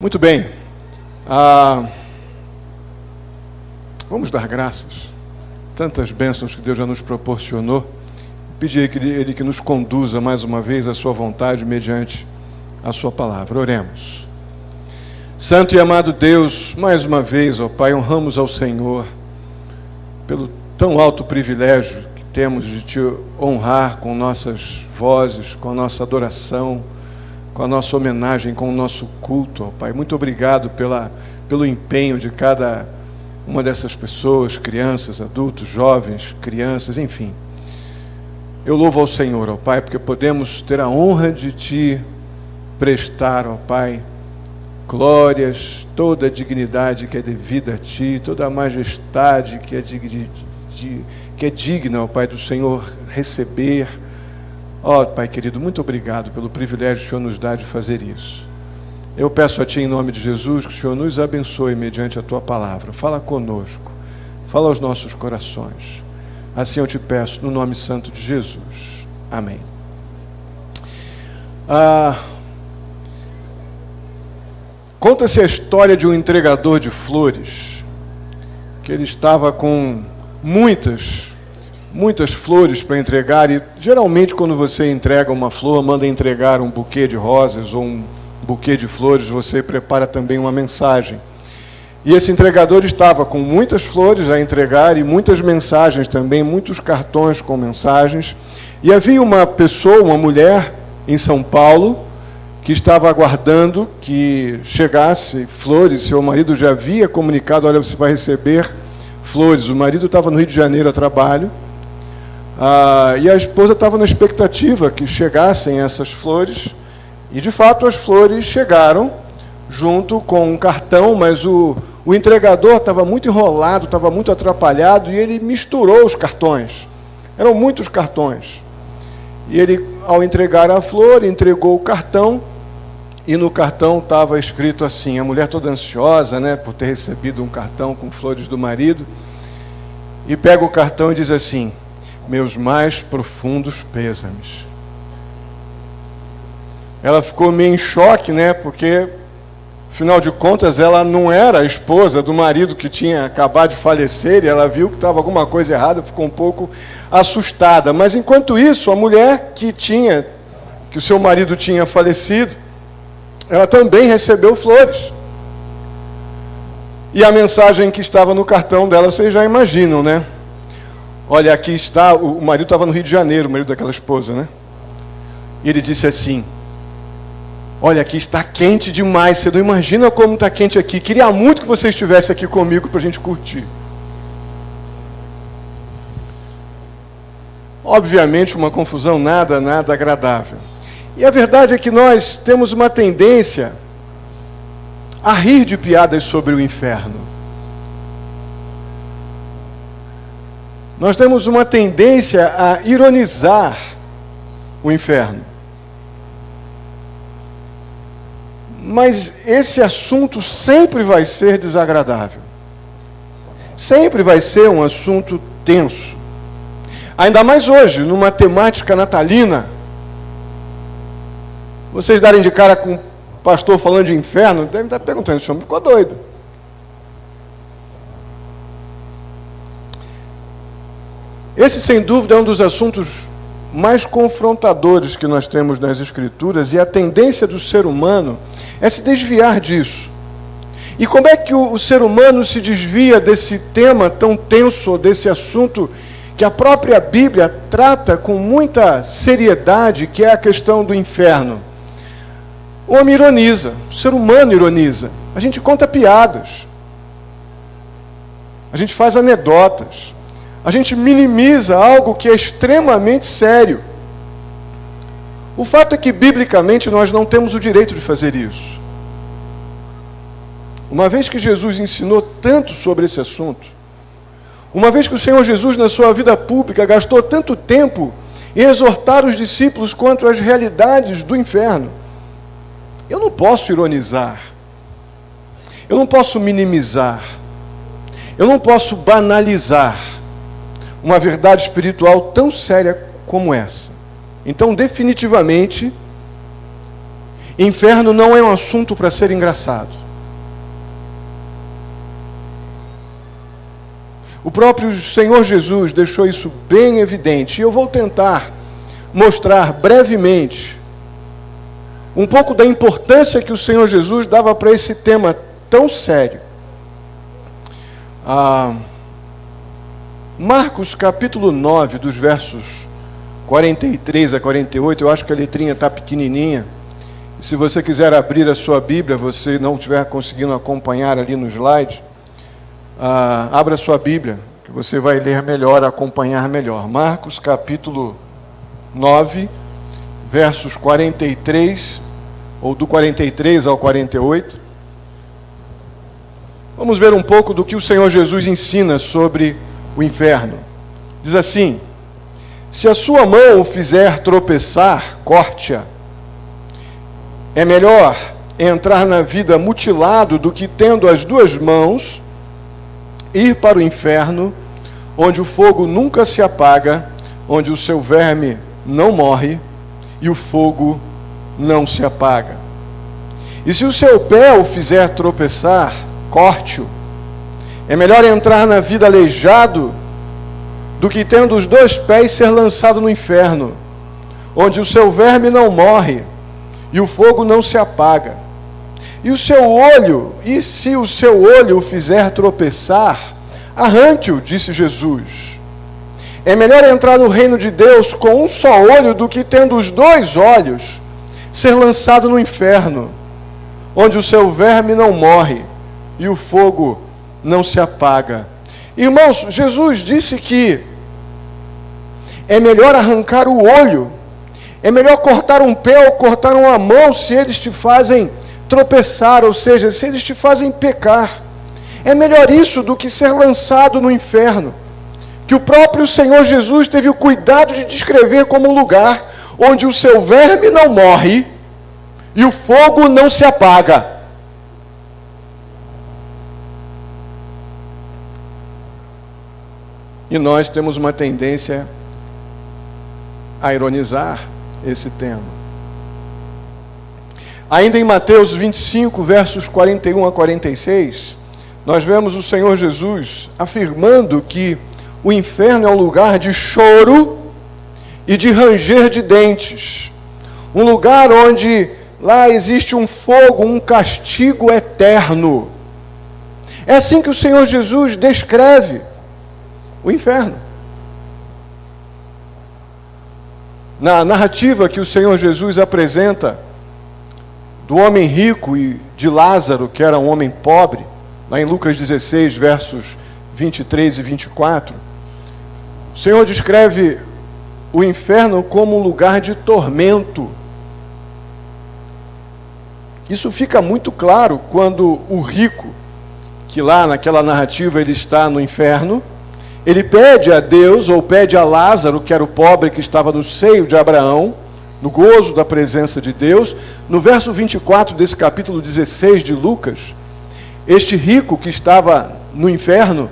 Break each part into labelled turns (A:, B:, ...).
A: Muito bem. Vamos dar graças. Tantas bênçãos que Deus já nos proporcionou. Pedir que Ele que nos conduza mais uma vez à sua vontade mediante a sua palavra. Oremos. Santo e amado Deus, mais uma vez, ó Pai, honramos ao Senhor pelo tão alto privilégio que temos de Te honrar com nossas vozes, com a nossa adoração, com a nossa homenagem, com o nosso culto, ó Pai. Muito obrigado pelo empenho de cada uma dessas pessoas, crianças, adultos, jovens, crianças, enfim. Eu louvo ao Senhor, ó Pai, porque podemos ter a honra de Te prestar, ó Pai, glórias, toda a dignidade que é devida a Ti, toda a majestade que é digna, ó Pai, do Senhor receber. Ó Pai querido, muito obrigado pelo privilégio que o Senhor nos dá de fazer isso. Eu peço a Ti, em nome de Jesus, que o Senhor nos abençoe mediante a Tua palavra. Fala conosco, fala aos nossos corações. Assim eu Te peço, no nome santo de Jesus. Amém. Conta-se a história de um entregador de flores, que ele estava com muitas flores para entregar, e geralmente quando você entrega uma flor, manda entregar um buquê de rosas ou um buquê de flores, você prepara também uma mensagem. E esse entregador estava com muitas flores a entregar e muitas mensagens também, muitos cartões com mensagens. E havia uma pessoa, uma mulher em São Paulo, que estava aguardando que chegasse flores. Seu marido já havia comunicado: olha, você vai receber flores. O marido estava no Rio de Janeiro a trabalho, e a esposa estava na expectativa que chegassem essas flores, e de fato as flores chegaram junto com um cartão, mas o entregador estava muito enrolado, estava muito atrapalhado, e ele misturou os cartões. Eram muitos cartões. E ele, ao entregar a flor, entregou o cartão, e no cartão estava escrito assim, a mulher toda ansiosa, né, por ter recebido um cartão com flores do marido, e pega o cartão e diz assim: meus mais profundos pêsames. Ela ficou meio em choque, né, porque, afinal de contas, ela não era a esposa do marido que tinha acabado de falecer, e ela viu que estava alguma coisa errada, ficou um pouco assustada. Mas, enquanto isso, a mulher que o seu marido tinha falecido, ela também recebeu flores. E a mensagem que estava no cartão dela, vocês já imaginam, né? Olha, aqui está, o marido estava no Rio de Janeiro, o marido daquela esposa, né? E ele disse assim: olha, aqui está quente demais, você não imagina como está quente aqui. Queria muito que você estivesse aqui comigo para a gente curtir. Obviamente, uma confusão nada agradável. E a verdade é que nós temos uma tendência a rir de piadas sobre o inferno. Nós temos uma tendência a ironizar o inferno. Mas esse assunto sempre vai ser desagradável. Sempre vai ser um assunto tenso. Ainda mais hoje, numa temática natalina. Vocês darem de cara com o pastor falando de inferno, devem estar perguntando: esse homem ficou doido. Esse, sem dúvida, é um dos assuntos mais confrontadores que nós temos nas Escrituras, e a tendência do ser humano é se desviar disso. E como é que o ser humano se desvia desse tema tão tenso, desse assunto que a própria Bíblia trata com muita seriedade, que é a questão do inferno? O homem ironiza, o ser humano ironiza. A gente conta piadas, a gente faz anedotas, a gente minimiza algo que é extremamente sério. O fato é que, biblicamente, nós não temos o direito de fazer isso. Uma vez que Jesus ensinou tanto sobre esse assunto, uma vez que o Senhor Jesus, na sua vida pública, gastou tanto tempo em exortar os discípulos quanto às realidades do inferno, eu não posso ironizar, eu não posso minimizar, eu não posso banalizar uma verdade espiritual tão séria como essa. Então, definitivamente, Inferno não é um assunto para ser engraçado. O próprio Senhor Jesus deixou isso bem evidente. E eu vou tentar mostrar brevemente um pouco da importância que o Senhor Jesus dava para esse tema tão sério. Marcos capítulo 9, dos versos 43 a 48, eu acho que a letrinha está pequenininha. Se você quiser abrir a sua Bíblia, você não estiver conseguindo acompanhar ali no slide, abra a sua Bíblia, que você vai ler melhor, acompanhar melhor. Marcos capítulo 9, versos 43, ou do 43 ao 48. Vamos ver um pouco do que o Senhor Jesus ensina sobre o inferno. Diz assim: se a sua mão o fizer tropeçar, corte-a. É melhor entrar na vida mutilado do que, tendo as duas mãos, ir para o inferno, onde o fogo nunca se apaga, onde o seu verme não morre e o fogo não se apaga. E se o seu pé o fizer tropeçar, corte-o. É melhor entrar na vida aleijado do que, tendo os dois pés, ser lançado no inferno, onde o seu verme não morre e o fogo não se apaga. E se o seu olho o fizer tropeçar, arranque-o, disse Jesus. É melhor entrar no reino de Deus com um só olho do que, tendo os dois olhos, ser lançado no inferno, onde o seu verme não morre e o fogo não se apaga. Irmãos, Jesus disse que é melhor arrancar o olho, é melhor cortar um pé ou cortar uma mão se eles te fazem tropeçar, ou seja, se eles te fazem pecar. É melhor isso do que ser lançado no inferno, que o próprio Senhor Jesus teve o cuidado de descrever como um lugar onde o seu verme não morre e o fogo não se apaga. E nós temos uma tendência a ironizar esse tema. Ainda em Mateus 25, versos 41 a 46, nós vemos o Senhor Jesus afirmando que o inferno é um lugar de choro e de ranger de dentes. Um lugar onde lá existe um fogo, um castigo eterno. É assim que o Senhor Jesus descreve o inferno. Na narrativa que o Senhor Jesus apresenta do homem rico e de Lázaro, que era um homem pobre, lá em Lucas 16, versos 23 e 24, o Senhor descreve o inferno como um lugar de tormento. Isso fica muito claro quando o rico, que lá naquela narrativa ele está no inferno, ele pede a Deus, ou pede a Lázaro, que era o pobre que estava no seio de Abraão, no gozo da presença de Deus. No verso 24 desse capítulo 16 de Lucas, este rico que estava no inferno,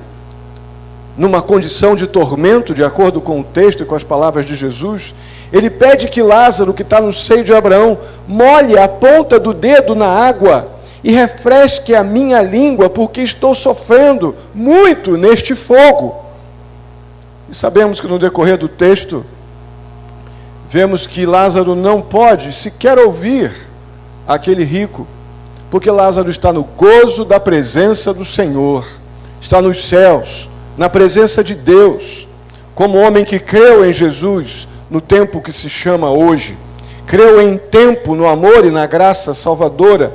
A: numa condição de tormento, de acordo com o texto e com as palavras de Jesus, ele pede que Lázaro, que está no seio de Abraão, molhe a ponta do dedo na água e refresque a minha língua, porque estou sofrendo muito neste fogo. E sabemos que no decorrer do texto, vemos que Lázaro não pode sequer ouvir aquele rico, porque Lázaro está no gozo da presença do Senhor, está nos céus, na presença de Deus, como homem que creu em Jesus no tempo que se chama hoje, creu em tempo no amor e na graça salvadora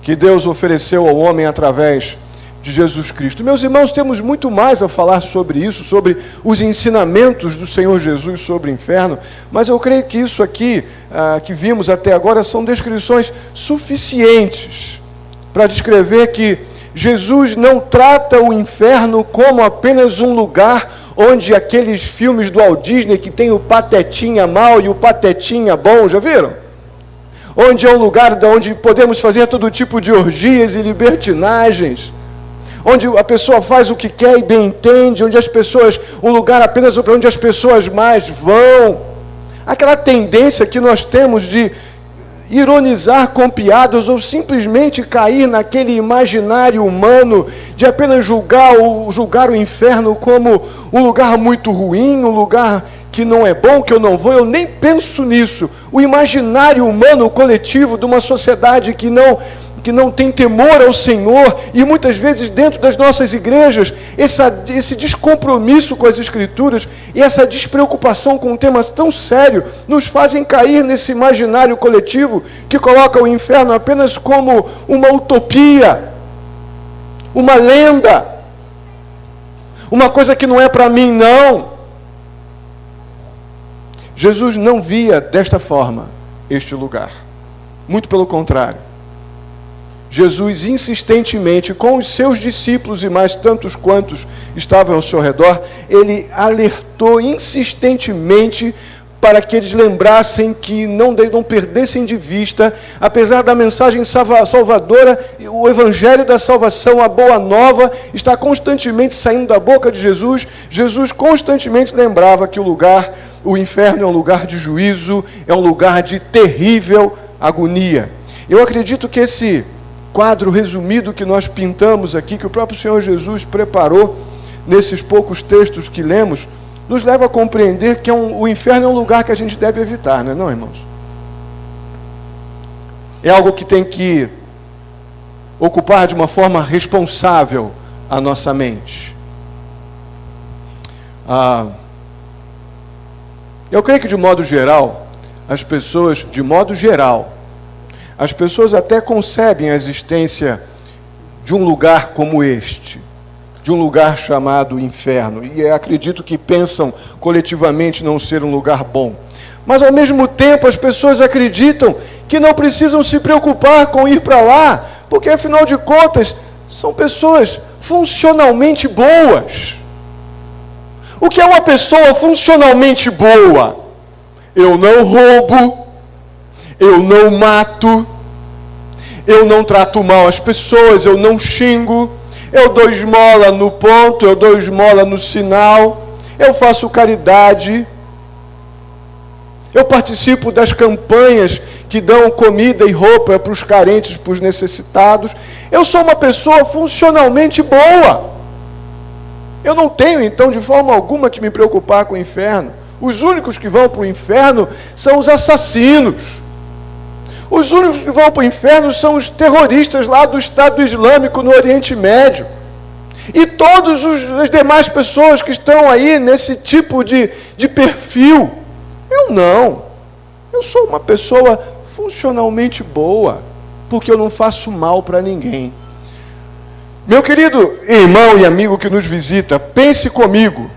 A: que Deus ofereceu ao homem através de Jesus Cristo. Meus irmãos, temos muito mais a falar sobre isso, sobre os ensinamentos do Senhor Jesus sobre o inferno, mas eu creio que isso aqui, que vimos até agora, são descrições suficientes para descrever que Jesus não trata o inferno como apenas um lugar onde aqueles filmes do Walt Disney que tem o Patetinha mal e o Patetinha bom, já viram? Onde é um lugar onde podemos fazer todo tipo de orgias e libertinagens, onde a pessoa faz o que quer e bem entende, onde as pessoas, um lugar apenas para onde as pessoas mais vão. Aquela tendência que nós temos de ironizar com piadas ou simplesmente cair naquele imaginário humano de apenas julgar o inferno como um lugar muito ruim, um lugar que não é bom, que eu não vou, eu nem penso nisso. O imaginário humano coletivo de uma sociedade que não tem temor ao Senhor, e muitas vezes dentro das nossas igrejas, esse descompromisso com as Escrituras e essa despreocupação com um tema tão sério, nos fazem cair nesse imaginário coletivo que coloca o inferno apenas como uma utopia, uma lenda, uma coisa que não é para mim, não. Jesus não via desta forma este lugar. Muito pelo contrário. Jesus insistentemente, com os seus discípulos e mais tantos quantos estavam ao seu redor, ele alertou insistentemente para que eles lembrassem que não perdessem de vista, apesar da mensagem salvadora, o evangelho da salvação, a boa nova, está constantemente saindo da boca de Jesus. Jesus constantemente lembrava que o inferno é um lugar de juízo, é um lugar de terrível agonia. Eu acredito que esse quadro resumido que nós pintamos aqui, que o próprio Senhor Jesus preparou nesses poucos textos que lemos, nos leva a compreender que o inferno é um lugar que a gente deve evitar, não é não, irmãos? É algo que tem que ocupar de uma forma responsável a nossa mente. Eu creio que de modo geral, as pessoas até concebem a existência de um lugar como este, de um lugar chamado inferno, e acredito que pensam coletivamente não ser um lugar bom. Mas ao mesmo tempo as pessoas acreditam que não precisam se preocupar com ir para lá, porque afinal de contas são pessoas funcionalmente boas. O que é uma pessoa funcionalmente boa? Eu não roubo, eu não mato, eu não trato mal as pessoas, eu não xingo, eu dou esmola no ponto, eu dou esmola no sinal, eu faço caridade, eu participo das campanhas que dão comida e roupa para os carentes, para os necessitados. Eu sou uma pessoa funcionalmente boa. Eu não tenho, então, de forma alguma que me preocupar com o inferno. Os únicos que vão para o inferno são os assassinos. Os únicos que vão para o inferno são os terroristas lá do Estado Islâmico no Oriente Médio. E todas as demais pessoas que estão aí nesse tipo de perfil. Eu não. Eu sou uma pessoa funcionalmente boa, porque eu não faço mal para ninguém. Meu querido irmão e amigo que nos visita, pense comigo.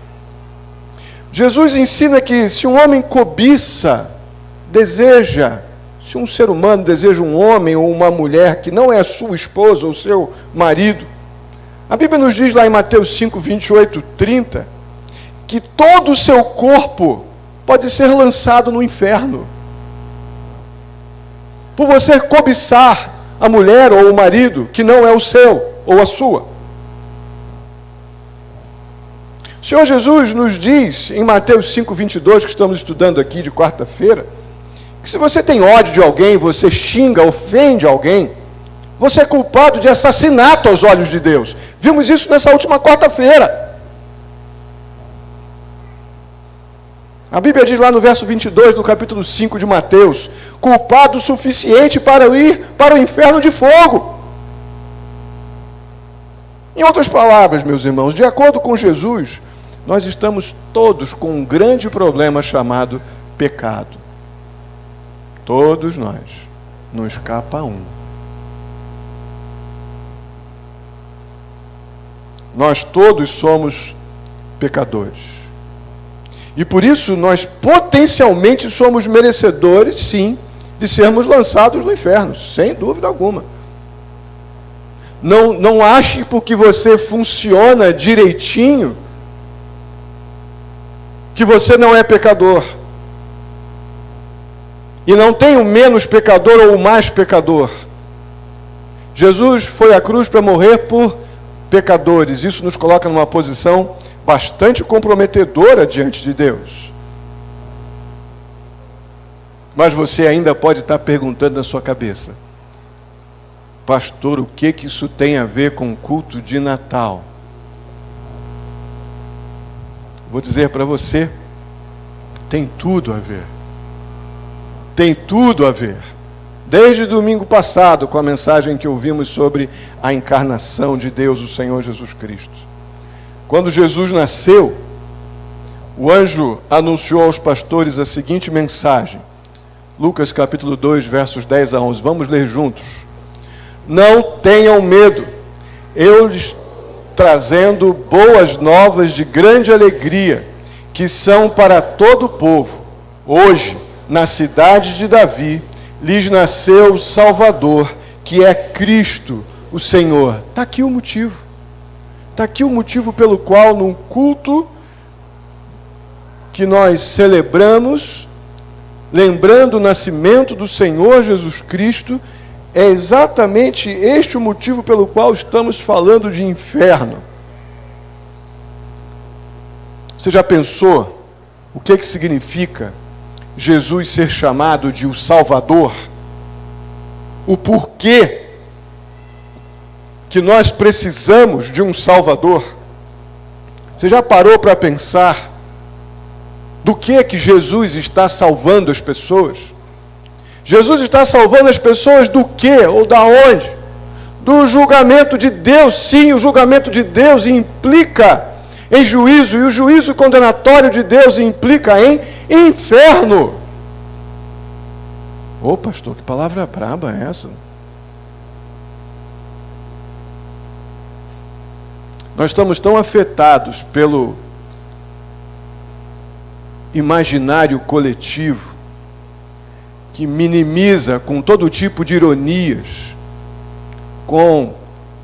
A: Jesus ensina que se um homem cobiça, se um ser humano deseja um homem ou uma mulher que não é a sua esposa ou seu marido, a Bíblia nos diz lá em Mateus 5, 28, 30, que todo o seu corpo pode ser lançado no inferno. Por você cobiçar a mulher ou o marido que não é o seu ou a sua. O Senhor Jesus nos diz em Mateus 5, 22, que estamos estudando aqui de quarta-feira, que se você tem ódio de alguém, você xinga, ofende alguém, você é culpado de assassinato aos olhos de Deus. Vimos isso nessa última quarta-feira. A Bíblia diz lá no verso 22 do capítulo 5 de Mateus, culpado o suficiente para ir para o inferno de fogo. Em outras palavras, meus irmãos, de acordo com Jesus, nós estamos todos com um grande problema chamado pecado. Todos nós, não escapa um. Nós todos somos pecadores. E por isso nós potencialmente somos merecedores, sim, de sermos lançados no inferno, sem dúvida alguma. Não ache porque você funciona direitinho que você não é pecador. E não tem o menos pecador ou o mais pecador. Jesus foi à cruz para morrer por pecadores. Isso nos coloca numa posição bastante comprometedora diante de Deus. Mas você ainda pode estar perguntando na sua cabeça: pastor, o que isso tem a ver com o culto de Natal? Vou dizer para você, tem tudo a ver. Tem tudo a ver. Desde domingo passado, com a mensagem que ouvimos sobre a encarnação de Deus, o Senhor Jesus Cristo. Quando Jesus nasceu, o anjo anunciou aos pastores a seguinte mensagem. Lucas capítulo 2, versos 10 a 11. Vamos ler juntos. Não tenham medo. Eu lhes trazendo boas novas de grande alegria, que são para todo o povo. Hoje, na cidade de Davi, lhes nasceu o Salvador, que é Cristo, o Senhor. Está aqui o motivo. Está aqui o motivo pelo qual, num culto que nós celebramos, lembrando o nascimento do Senhor Jesus Cristo, é exatamente este o motivo pelo qual estamos falando de inferno. Você já pensou o que significa Jesus ser chamado de o Salvador? O porquê que nós precisamos de um Salvador? Você já parou para pensar do que Jesus está salvando as pessoas? Jesus está salvando as pessoas do quê ou da onde? Do julgamento de Deus. Sim, o julgamento de Deus implica em juízo, e o juízo condenatório de Deus implica em inferno. Ô pastor, que palavra braba é essa? Nós estamos tão afetados pelo imaginário coletivo que minimiza com todo tipo de ironias,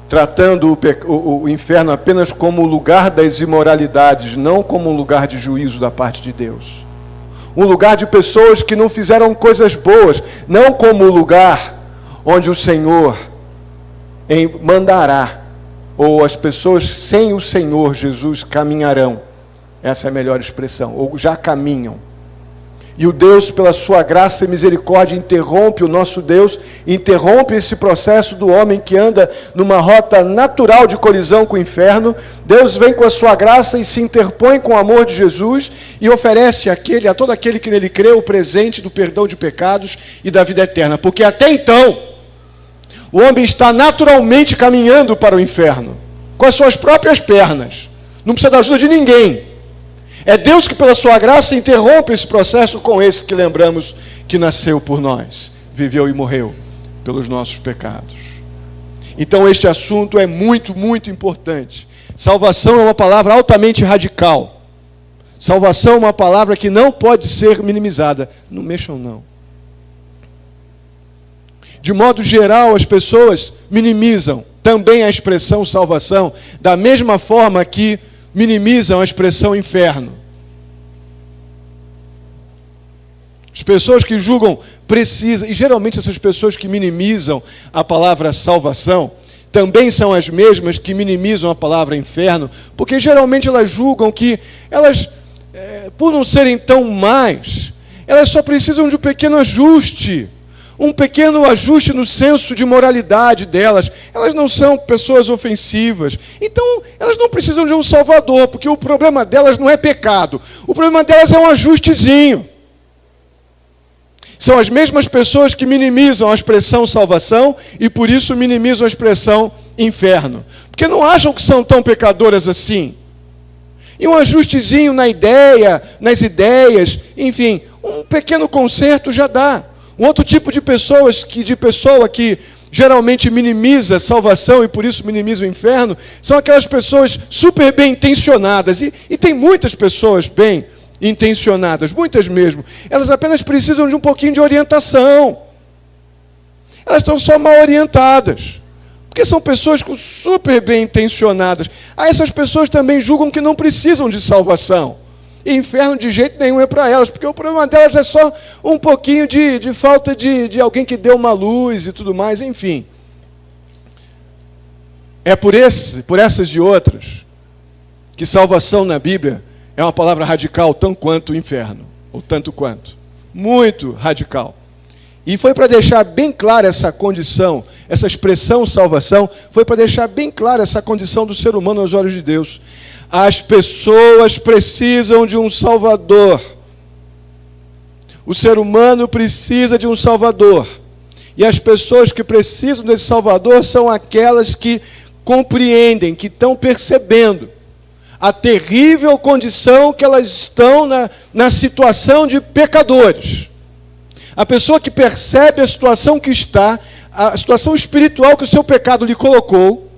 A: tratando o inferno apenas como o lugar das imoralidades, não como um lugar de juízo da parte de Deus. Um lugar de pessoas que não fizeram coisas boas, não como o lugar onde o Senhor mandará, ou as pessoas sem o Senhor Jesus caminharão. Essa é a melhor expressão, ou já caminham. E o Deus, pela sua graça e misericórdia, interrompe, o nosso Deus interrompe esse processo do homem que anda numa rota natural de colisão com o inferno. Deus vem com a sua graça e se interpõe com o amor de Jesus e oferece a todo aquele que nele crê o presente do perdão de pecados e da vida eterna. Porque até então, o homem está naturalmente caminhando para o inferno, com as suas próprias pernas. Não precisa da ajuda de ninguém. É Deus que, pela sua graça, interrompe esse processo com esse que lembramos que nasceu por nós, viveu e morreu pelos nossos pecados. Então, este assunto é muito, muito importante. Salvação é uma palavra altamente radical. Salvação é uma palavra que não pode ser minimizada. Não mexam, não. De modo geral, as pessoas minimizam também a expressão salvação, da mesma forma que minimizam a expressão inferno. As pessoas que julgam precisam, e geralmente essas pessoas que minimizam a palavra salvação, também são as mesmas que minimizam a palavra inferno, porque geralmente elas julgam que elas, por não serem tão más, elas só precisam de um pequeno ajuste no senso de moralidade delas. Elas não são pessoas ofensivas, então elas não precisam de um salvador, porque o problema delas não é pecado, o problema delas é um ajustezinho. São as mesmas pessoas que minimizam a expressão salvação e por isso minimizam a expressão inferno, porque não acham que são tão pecadoras assim. E um ajustezinho nas ideias, enfim, um pequeno conserto já dá. Um outro tipo de pessoa que geralmente minimiza a salvação e por isso minimiza o inferno, são aquelas pessoas super bem intencionadas. E tem muitas pessoas bem intencionadas, muitas mesmo. Elas apenas precisam de um pouquinho de orientação. Elas estão só mal orientadas. Porque são pessoas super bem intencionadas. Essas pessoas também julgam que não precisam de salvação. E inferno de jeito nenhum é para elas, porque o problema delas é só um pouquinho de falta de alguém que deu uma luz e tudo mais, enfim. É por essas e outras, que salvação na Bíblia é uma palavra radical tanto quanto o inferno, ou tanto quanto. muito radical. E foi para deixar bem clara essa condição, essa expressão salvação, foi para deixar bem clara essa condição do ser humano aos olhos de Deus. As pessoas precisam de um Salvador. O ser humano precisa de um Salvador. E as pessoas que precisam desse Salvador são aquelas que compreendem, que estão percebendo a terrível condição que elas estão na situação de pecadores. A pessoa que percebe a situação que está, a situação espiritual que o seu pecado lhe colocou,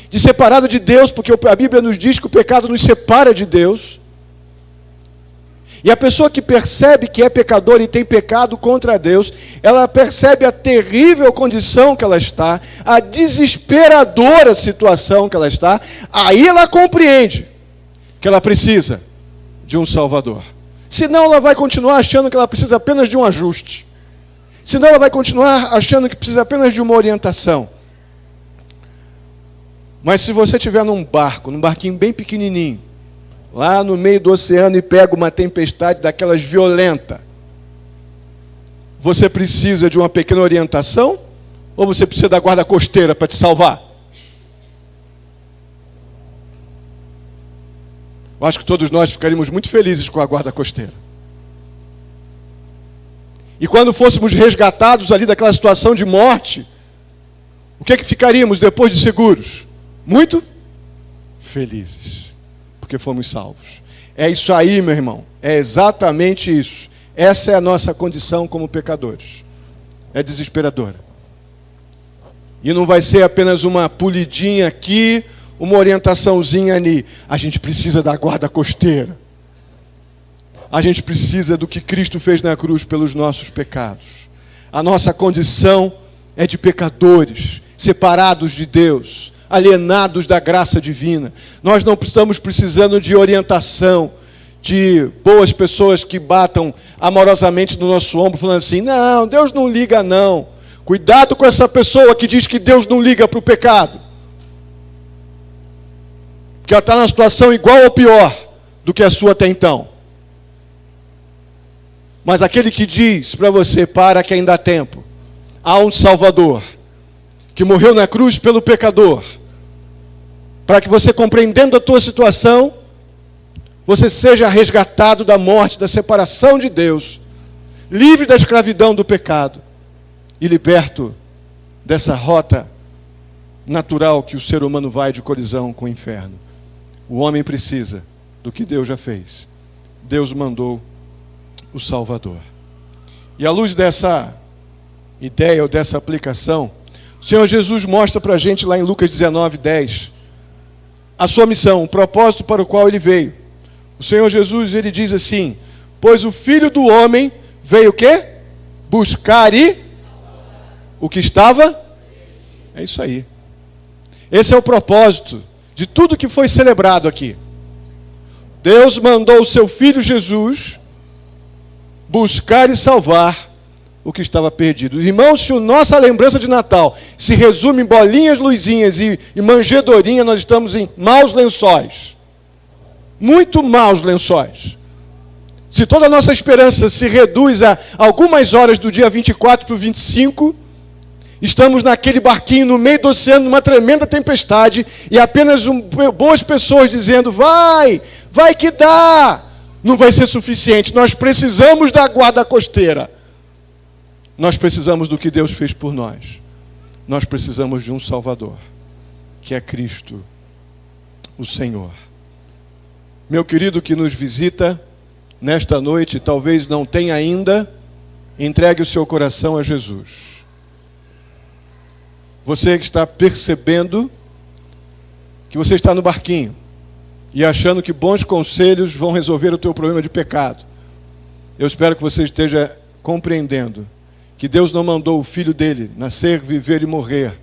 A: de separada de Deus, porque a Bíblia nos diz que o pecado nos separa de Deus. E a pessoa que percebe que é pecador e tem pecado contra Deus, ela percebe a terrível condição que ela está, a desesperadora situação que ela está, aí ela compreende que ela precisa de um Salvador. Senão ela vai continuar achando que ela precisa apenas de um ajuste. Senão ela vai continuar achando que precisa apenas de uma orientação. Mas se você estiver num barquinho bem pequenininho, lá no meio do oceano e pega uma tempestade daquelas violenta, você precisa de uma pequena orientação ou você precisa da guarda costeira para te salvar? Eu acho que todos nós ficaríamos muito felizes com a guarda costeira. E quando fôssemos resgatados ali daquela situação de morte, o que é que ficaríamos depois de seguros? Muito felizes, porque fomos salvos. É isso aí, meu irmão, é exatamente isso. Essa é a nossa condição como pecadores. É desesperadora. E não vai ser apenas uma polidinha aqui, uma orientaçãozinha ali. A gente precisa da guarda costeira. A gente precisa do que Cristo fez na cruz pelos nossos pecados. A nossa condição é de pecadores, separados de Deus, alienados da graça divina. Nós não estamos precisando de orientação, de boas pessoas que batam amorosamente no nosso ombro, falando assim, não, Deus não liga não. Cuidado com essa pessoa que diz que Deus não liga para o pecado. Porque ela está numa situação igual ou pior do que a sua até então. Mas aquele que diz para você, para que ainda há tempo, há um Salvador, que morreu na cruz pelo pecador, para que você, compreendendo a tua situação, você seja resgatado da morte, da separação de Deus, livre da escravidão do pecado e liberto dessa rota natural que o ser humano vai de colisão com o inferno. O homem precisa do que Deus já fez. Deus mandou o Salvador. E à luz dessa ideia ou dessa aplicação, o Senhor Jesus mostra para a gente lá em Lucas 19:10 a sua missão, o propósito para o qual ele veio. O Senhor Jesus, ele diz assim, pois o Filho do Homem veio o quê? Buscar o que estava? É isso aí. Esse é o propósito de tudo que foi celebrado aqui. Deus mandou o seu Filho Jesus buscar e salvar o que estava perdido. Irmãos, se a nossa lembrança de Natal se resume em bolinhas, luzinhas e manjedorinha, nós estamos em maus lençóis. Muito maus lençóis. Se toda a nossa esperança se reduz a algumas horas do dia 24 para o 25, estamos naquele barquinho no meio do oceano, numa tremenda tempestade, e apenas boas pessoas dizendo, vai que dá. Não vai ser suficiente. Nós precisamos da guarda costeira. Nós precisamos do que Deus fez por nós. Nós precisamos de um Salvador, que é Cristo, o Senhor. Meu querido que nos visita nesta noite, talvez não tenha ainda, entregue o seu coração a Jesus. Você que está percebendo que você está no barquinho e achando que bons conselhos vão resolver o teu problema de pecado. Eu espero que você esteja compreendendo que Deus não mandou o Filho dele nascer, viver e morrer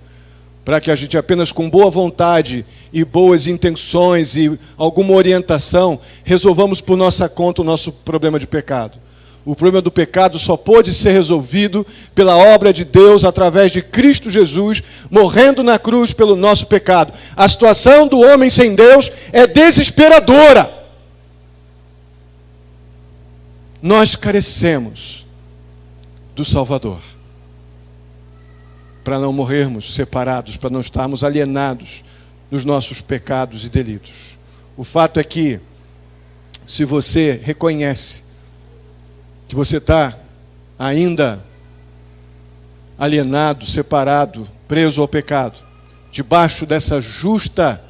A: para que a gente apenas com boa vontade e boas intenções e alguma orientação resolvamos por nossa conta o nosso problema de pecado. O problema do pecado só pôde ser resolvido pela obra de Deus através de Cristo Jesus, morrendo na cruz pelo nosso pecado. A situação do homem sem Deus é desesperadora. Nós carecemos do Salvador, para não morrermos separados, para não estarmos alienados dos nossos pecados e delitos. O fato é que, se você reconhece que você está ainda alienado, separado, preso ao pecado, debaixo dessa justa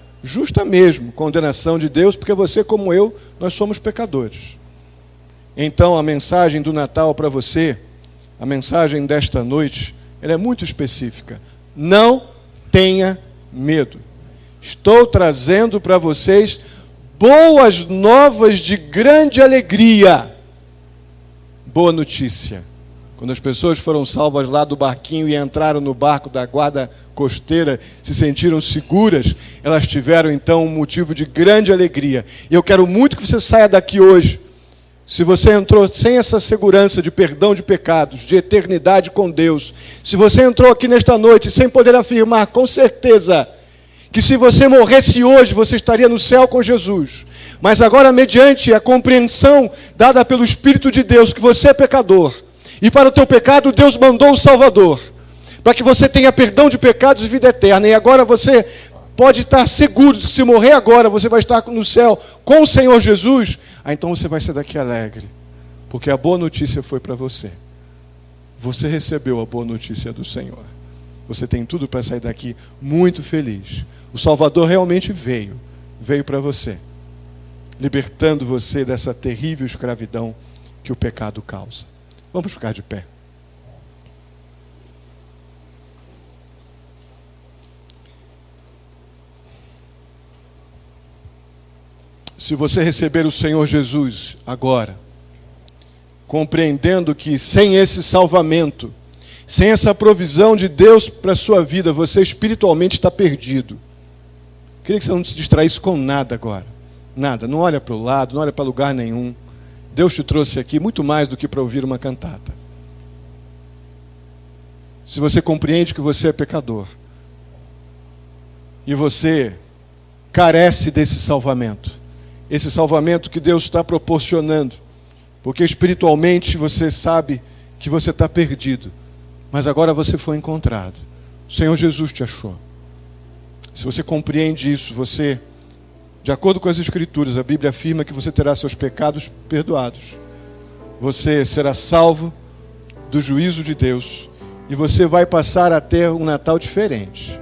A: mesmo, condenação de Deus, porque você, como eu, nós somos pecadores. Então, a mensagem do Natal para você, a mensagem desta noite, ela é muito específica. Não tenha medo. Estou trazendo para vocês boas novas de grande alegria. Boa notícia. Quando as pessoas foram salvas lá do barquinho e entraram no barco da guarda costeira, se sentiram seguras, elas tiveram então um motivo de grande alegria. E eu quero muito que você saia daqui hoje. Se você entrou sem essa segurança de perdão de pecados, de eternidade com Deus, se você entrou aqui nesta noite sem poder afirmar com certeza que se você morresse hoje, você estaria no céu com Jesus, mas agora, mediante a compreensão dada pelo Espírito de Deus, que você é pecador, e para o teu pecado Deus mandou o Salvador, para que você tenha perdão de pecados e vida eterna, e agora você pode estar seguro de que se morrer agora, você vai estar no céu com o Senhor Jesus. Então você vai sair daqui alegre, porque a boa notícia foi para você. Você recebeu a boa notícia do Senhor. Você tem tudo para sair daqui muito feliz. O Salvador realmente veio para você, libertando você dessa terrível escravidão que o pecado causa. Vamos ficar de pé. Se você receber o Senhor Jesus agora, compreendendo que sem esse salvamento, sem essa provisão de Deus para a sua vida, você espiritualmente está perdido. Queria que você não se distraísse com nada agora. Nada, não olha para o lado, não olha para lugar nenhum. Deus te trouxe aqui muito mais do que para ouvir uma cantata. Se você compreende que você é pecador, e você carece desse salvamento, esse salvamento que Deus está proporcionando, porque espiritualmente você sabe que você está perdido, mas agora você foi encontrado. O Senhor Jesus te achou. Se você compreende isso, você, de acordo com as Escrituras, a Bíblia afirma que você terá seus pecados perdoados. Você será salvo do juízo de Deus e você vai passar a ter um Natal diferente.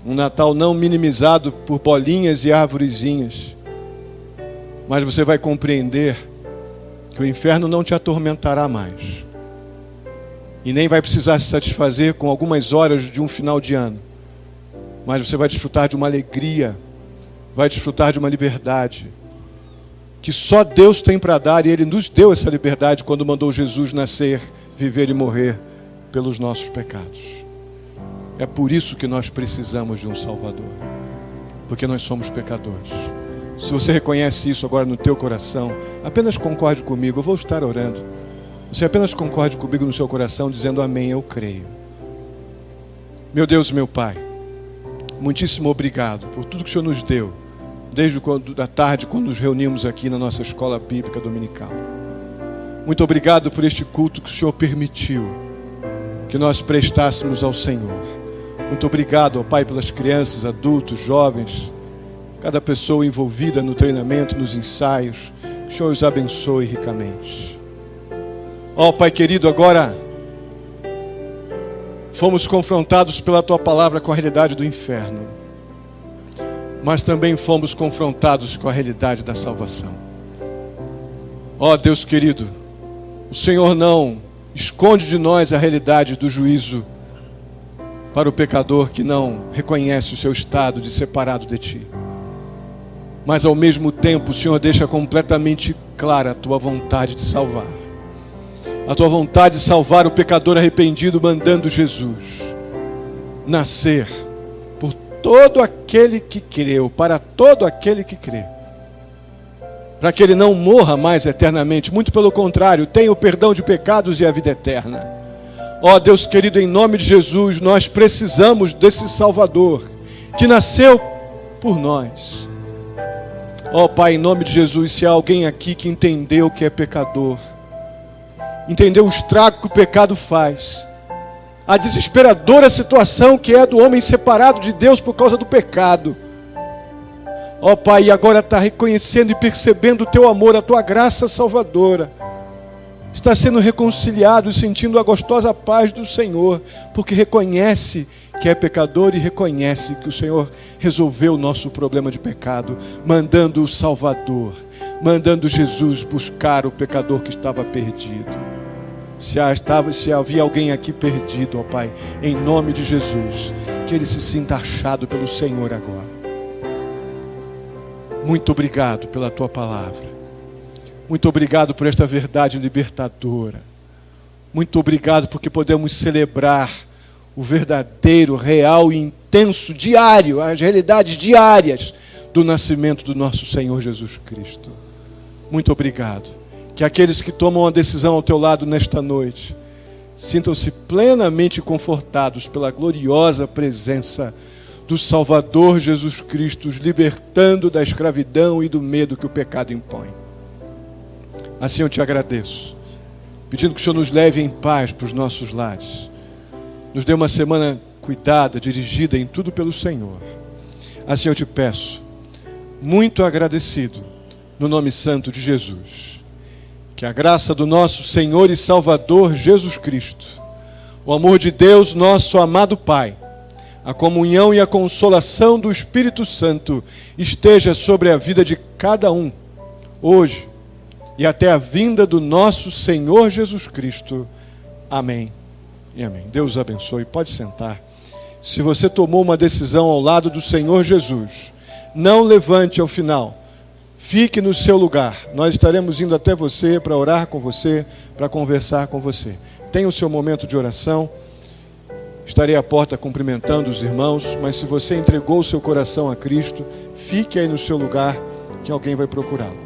A: Um Natal não minimizado por bolinhas e arvorezinhas, mas você vai compreender que o inferno não te atormentará mais. E nem vai precisar se satisfazer com algumas horas de um final de ano. Mas você vai desfrutar de uma alegria, vai desfrutar de uma liberdade, que só Deus tem para dar, e Ele nos deu essa liberdade quando mandou Jesus nascer, viver e morrer pelos nossos pecados. É por isso que nós precisamos de um Salvador, porque nós somos pecadores. Se você reconhece isso agora no teu coração, apenas concorde comigo, eu vou estar orando. Você apenas concorde comigo no seu coração, dizendo amém, eu creio. Meu Deus, meu Pai, muitíssimo obrigado por tudo que o Senhor nos deu, desde da tarde, quando nos reunimos aqui na nossa escola bíblica dominical. Muito obrigado por este culto que o Senhor permitiu que nós prestássemos ao Senhor. Muito obrigado, ó Pai, pelas crianças, adultos, jovens, cada pessoa envolvida no treinamento, nos ensaios. Que o Senhor os abençoe ricamente. Ó Pai querido, agora fomos confrontados pela Tua palavra com a realidade do inferno, mas também fomos confrontados com a realidade da salvação. Ó Deus querido, o Senhor não esconde de nós a realidade do juízo para o pecador que não reconhece o seu estado de separado de Ti. Mas ao mesmo tempo o Senhor deixa completamente clara a Tua vontade de salvar. A Tua vontade de salvar o pecador arrependido, mandando Jesus nascer por todo aquele que creu, para todo aquele que crê, para que ele não morra mais eternamente, muito pelo contrário, tenha o perdão de pecados e a vida eterna. Ó Deus querido, em nome de Jesus, nós precisamos desse Salvador que nasceu por nós. Ó Pai, em nome de Jesus, se há alguém aqui que entendeu que é pecador, entendeu o estrago que o pecado faz, a desesperadora situação que é do homem separado de Deus por causa do pecado, ó Pai, e agora está reconhecendo e percebendo o Teu amor, a Tua graça salvadora, está sendo reconciliado e sentindo a gostosa paz do Senhor, porque reconhece que é pecador e reconhece que o Senhor resolveu o nosso problema de pecado, mandando o Salvador, mandando Jesus buscar o pecador que estava perdido. Se havia alguém aqui perdido, ó Pai, em nome de Jesus, que ele se sinta achado pelo Senhor agora. Muito obrigado pela Tua palavra. Muito obrigado por esta verdade libertadora. Muito obrigado porque podemos celebrar o verdadeiro, real e intenso, diário, as realidades diárias do nascimento do nosso Senhor Jesus Cristo. Muito obrigado. Que aqueles que tomam a decisão ao Teu lado nesta noite sintam-se plenamente confortados pela gloriosa presença do Salvador Jesus Cristo, os libertando da escravidão e do medo que o pecado impõe. Assim eu Te agradeço, pedindo que o Senhor nos leve em paz para os nossos lares. Nos dê uma semana cuidada, dirigida em tudo pelo Senhor. Assim eu Te peço, muito agradecido, no nome santo de Jesus, que a graça do nosso Senhor e Salvador Jesus Cristo, o amor de Deus, nosso amado Pai, a comunhão e a consolação do Espírito Santo esteja sobre a vida de cada um, hoje e até a vinda do nosso Senhor Jesus Cristo. Amém e amém. Deus abençoe. Pode sentar. Se você tomou uma decisão ao lado do Senhor Jesus, não levante ao final. Fique no seu lugar. Nós estaremos indo até você para orar com você, para conversar com você. Tenha o seu momento de oração. Estarei à porta cumprimentando os irmãos, mas se você entregou o seu coração a Cristo, fique aí no seu lugar, que alguém vai procurá-lo.